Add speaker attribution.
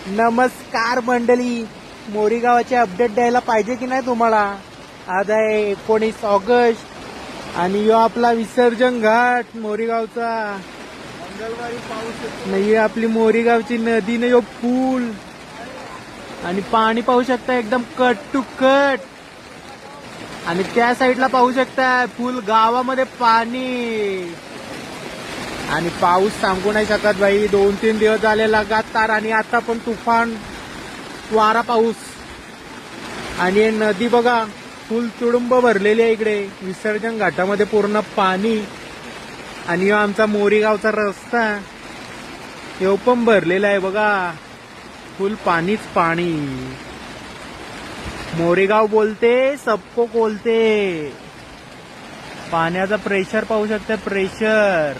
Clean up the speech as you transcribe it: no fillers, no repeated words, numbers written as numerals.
Speaker 1: नमस्कार मंडळी. मोरीगावाचे अपडेट द्यायला पाहिजे की नाही तुम्हाला. आज आहे 19 ऑगस्ट आणि यो आपला विसर्जन घाट मोरीगावचा.
Speaker 2: मंगळवारी पाऊस
Speaker 1: नाही आपली मोरीगावची नदी न यो पूल आणि पाणी पाहू शकता एकदम कट टू कट. आणि त्या साईडला पाहू शकता फुल गावामध्ये पाणी. आणि पाऊस सांगू नाही शकत भाई. 2-3 दिवस झाले लगातार आणि आता पण तुफान वारा पाऊस. आणि हे नदी बघा फुल तुडुंब भरलेली आहे इकडे विसर्जन घाटामध्ये पूर्ण पाणी. आणि ह्यो आमचा मोरीगावचा रस्ता ह्यो पण भरलेला आहे बघा. फुल पाणीच पाणी. मोरीगाव बोलते सबको बोलते. पाण्याचा प्रेशर पाहू शकता प्रेशर.